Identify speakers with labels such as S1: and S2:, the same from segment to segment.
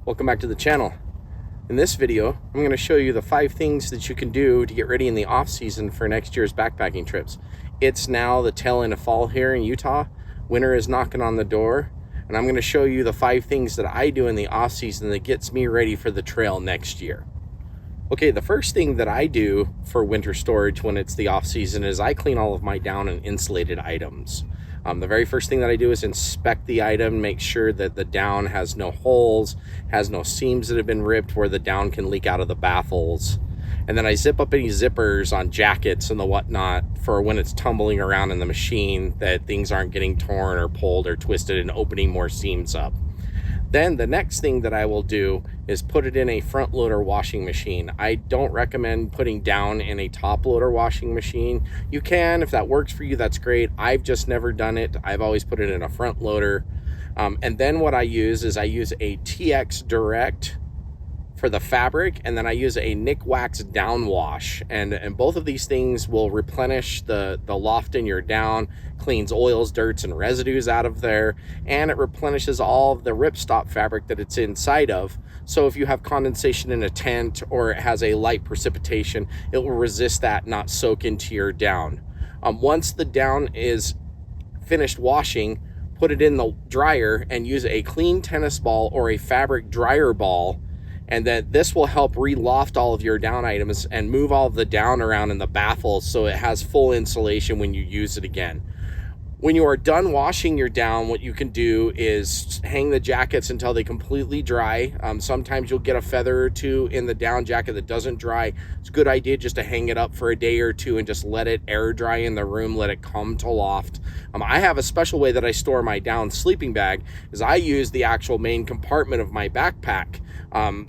S1: Welcome back to the channel. In this video, I'm going to show you the 5 things that you can do to get ready in the off season for next year's backpacking trips. It's now the tail end of fall here in Utah. Winter is knocking on the door, and I'm going to show you the 5 things that I do in the off season that gets me ready for the trail next year. Okay, the first thing that I do for winter storage when it's the off season is I clean all of my down and insulated items. The very first thing that I do is inspect the item, make sure that the down has no holes, has no seams that have been ripped where the down can leak out of the baffles. And then I zip up any zippers on jackets and the whatnot for when it's tumbling around in the machine, that things aren't getting torn or pulled or twisted and opening more seams up. Then the next thing that I will do is put it in a front loader washing machine. I don't recommend putting down in a top loader washing machine. You can, if that works for you, that's great. I've just never done it. I've always put it in a front loader. And then what I use is I use a TX Direct for the fabric, and then I use a Nick Wax down wash, and both of these things will replenish the loft in your down, cleans oils, dirts, and residues out of there, and it replenishes all of the ripstop fabric that it's inside of. So if you have condensation in a tent or it has a light precipitation, it will resist that, not soak into your down. Once the down is finished washing, put it in the dryer and use a clean tennis ball or a fabric dryer ball, and then this will help re-loft all of your down items and move all of the down around in the baffles so it has full insulation when you use it again. When you are done washing your down, what you can do is hang the jackets until they completely dry. Sometimes you'll get a feather or two in the down jacket that doesn't dry. It's a good idea just to hang it up for a day or two and just let it air dry in the room, let it come to loft. I have a special way that I store my down sleeping bag, is I use the actual main compartment of my backpack.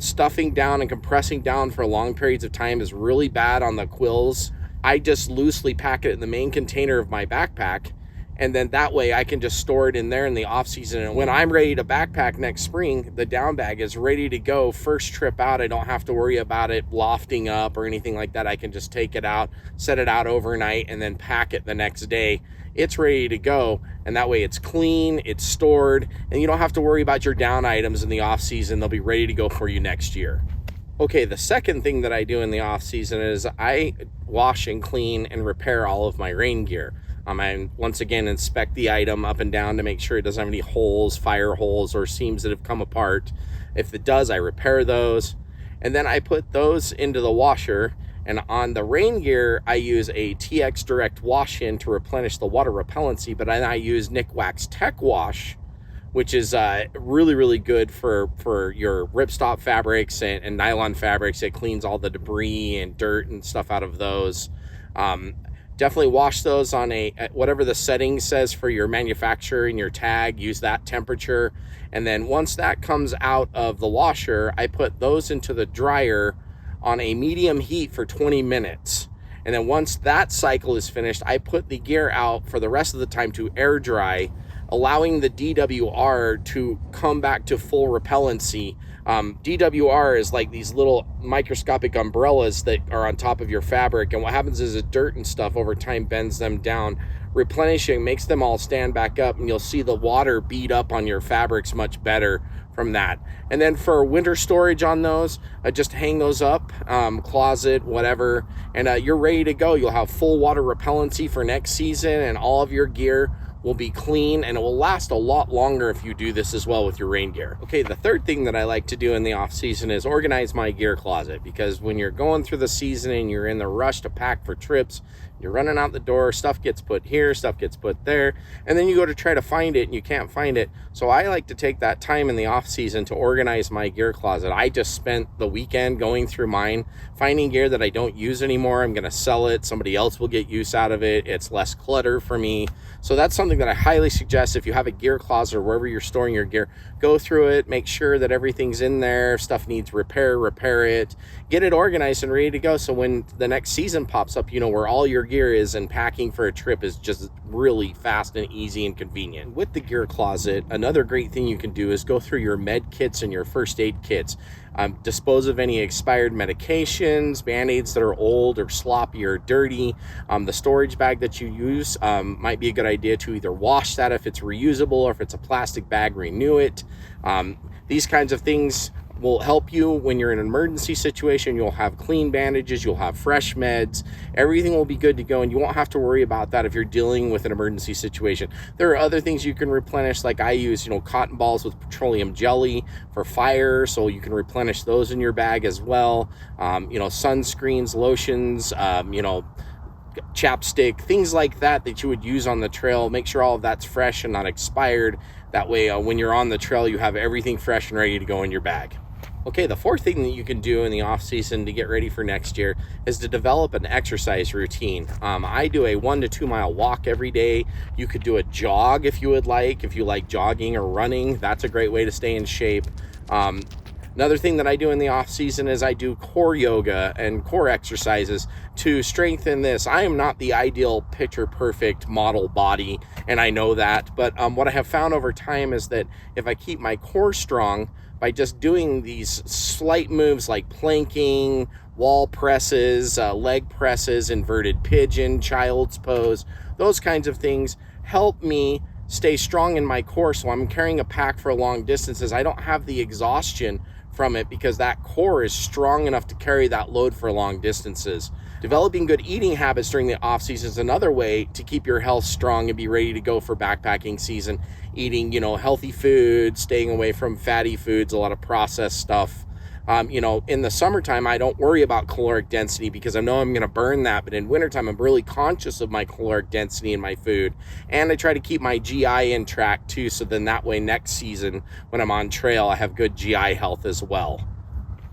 S1: Stuffing down and compressing down for long periods of time is really bad on the quills. I just loosely pack it in the main container of my backpack, and then that way I can just store it in there in the off season. And when I'm ready to backpack next spring, the down bag is ready to go. First trip out, I don't have to worry about it lofting up or anything like that. I can just take it out, set it out overnight, and then pack it the next day. It's ready to go, and that way it's clean, it's stored, and you don't have to worry about your down items in the off season. They'll be ready to go for you next year. Okay, the second thing that I do in the off season is I wash and clean and repair all of my rain gear. I once again inspect the item up and down to make sure it doesn't have any holes, fire holes, or seams that have come apart. If it does, I repair those, and then I put those into the washer. And on the rain gear, I use a TX Direct wash-in to replenish the water repellency, but then I use Nick Wax Tech Wash, which is really, really good for your ripstop fabrics and nylon fabrics. It cleans all the debris and dirt and stuff out of those. Definitely wash those on whatever the setting says for your manufacturer and your tag. Use that temperature. And then once that comes out of the washer, I put those into the dryer on a medium heat for 20 minutes. And then once that cycle is finished, I put the gear out for the rest of the time to air dry, allowing the DWR to come back to full repellency. DWR is like these little microscopic umbrellas that are on top of your fabric, and what happens is the dirt and stuff over time bends them down. Replenishing makes them all stand back up, and you'll see the water bead up on your fabrics much better from that. And then for winter storage on those, just hang those up, closet, whatever, and you're ready to go. You'll have full water repellency for next season, and all of your gear will be clean, and it will last a lot longer if you do this as well with your rain gear. Okay, the third thing that I like to do in the off season is organize my gear closet, because when you're going through the season and you're in the rush to pack for trips, you're running out the door, stuff gets put here, stuff gets put there, and then you go to try to find it and you can't find it. So I like to take that time in the off season to organize my gear closet. I just spent the weekend going through mine, finding gear that I don't use anymore. I'm gonna sell it, somebody else will get use out of it. It's less clutter for me. So that's something that I highly suggest. If you have a gear closet or wherever you're storing your gear, go through it, make sure that everything's in there. If stuff needs repair it, get it organized and ready to go. So when the next season pops up, you know where all your gear is, and packing for a trip is just really fast and easy and convenient. With the gear closet, another great thing you can do is go through your med kits and your first aid kits. Dispose of any expired medications, band-aids that are old or sloppy or dirty. The storage bag that you use might be a good idea to either wash that if it's reusable, or if it's a plastic bag, renew it. These kinds of things will help you when you're in an emergency situation. You'll have clean bandages, you'll have fresh meds, everything will be good to go, and you won't have to worry about that if you're dealing with an emergency situation. There are other things you can replenish, like I use, cotton balls with petroleum jelly for fire, so you can replenish those in your bag as well. Sunscreens, lotions, chapstick, things like that you would use on the trail. Make sure all of that's fresh and not expired. That way, when you're on the trail, you have everything fresh and ready to go in your bag. Okay, the fourth thing that you can do in the off season to get ready for next year is to develop an exercise routine. I do a 1 to 2 mile walk every day. You could do a jog if you would like. If you like jogging or running, that's a great way to stay in shape. Another thing that I do in the off season is I do core yoga and core exercises to strengthen this. I am not the ideal picture perfect model body, and I know that, but what I have found over time is that if I keep my core strong by just doing these slight moves like planking, wall presses, leg presses, inverted pigeon, child's pose, those kinds of things help me stay strong in my core. So I'm carrying a pack for long distances. I don't have the exhaustion from it because that core is strong enough to carry that load for long distances. Developing good eating habits during the off season is another way to keep your health strong and be ready to go for backpacking season. Eating, healthy food, staying away from fatty foods, a lot of processed stuff. In the summertime, I don't worry about caloric density because I know I'm going to burn that. But in wintertime, I'm really conscious of my caloric density in my food. And I try to keep my GI in track too. So then that way next season, when I'm on trail, I have good GI health as well.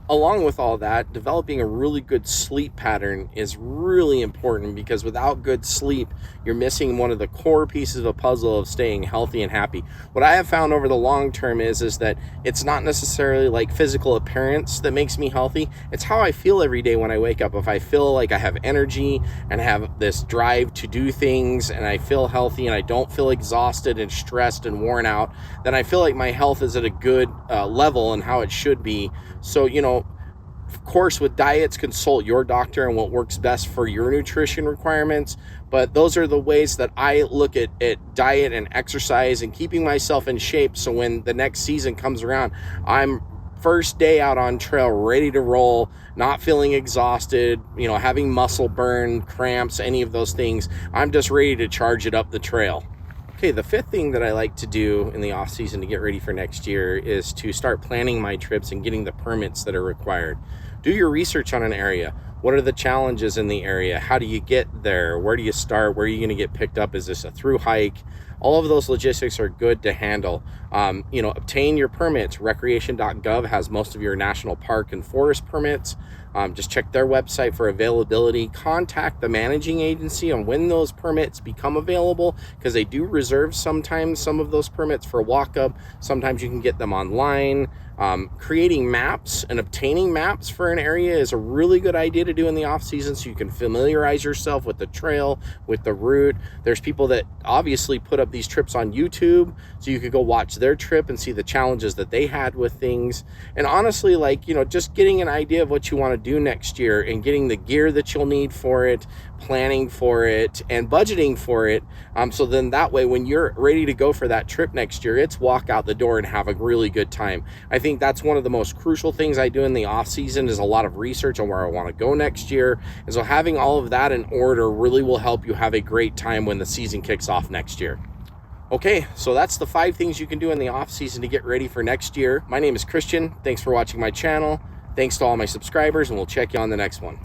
S1: Along with all that, developing a really good sleep pattern is really important because without good sleep, you're missing one of the core pieces of the puzzle of staying healthy and happy. What I have found over the long term is that it's not necessarily like physical appearance that makes me healthy. It's how I feel every day when I wake up. If I feel like I have energy and have this drive to do things and I feel healthy and I don't feel exhausted and stressed and worn out, then I feel like my health is at a good level and how it should be. So, of course, with diets, consult your doctor and what works best for your nutrition requirements. But those are the ways that I look at diet and exercise and keeping myself in shape. So when the next season comes around, I'm first day out on trail, ready to roll, not feeling exhausted, having muscle burn, cramps, any of those things. I'm just ready to charge it up the trail. Okay, the fifth thing that I like to do in the off season to get ready for next year is to start planning my trips and getting the permits that are required. Do your research on an area. What are the challenges in the area? How do you get there? Where do you start? Where are you going to get picked up? Is this a through hike? All of those logistics are good to handle. Obtain your permits. Recreation.gov has most of your national park and forest permits. Just check their website for availability. Contact the managing agency on when those permits become available, because they do reserve sometimes some of those permits for walk-up. Sometimes you can get them online. Creating maps and obtaining maps for an area is a really good idea to do in the off season, so you can familiarize yourself with the trail, with the route. There's people that obviously put up these trips on YouTube, so you could go watch their trip and see the challenges that they had with things. And honestly, just getting an idea of what you want to do next year and getting the gear that you'll need for it, planning for it, and budgeting for it. So then that way, when you're ready to go for that trip next year, it's walk out the door and have a really good time. I think that's one of the most crucial things I do in the off season is a lot of research on where I want to go next year. And so having all of that in order really will help you have a great time when the season kicks off next year. Okay, so that's the 5 things you can do in the off season to get ready for next year. My name is Christian. Thanks for watching my channel. Thanks to all my subscribers, and we'll check you on the next one.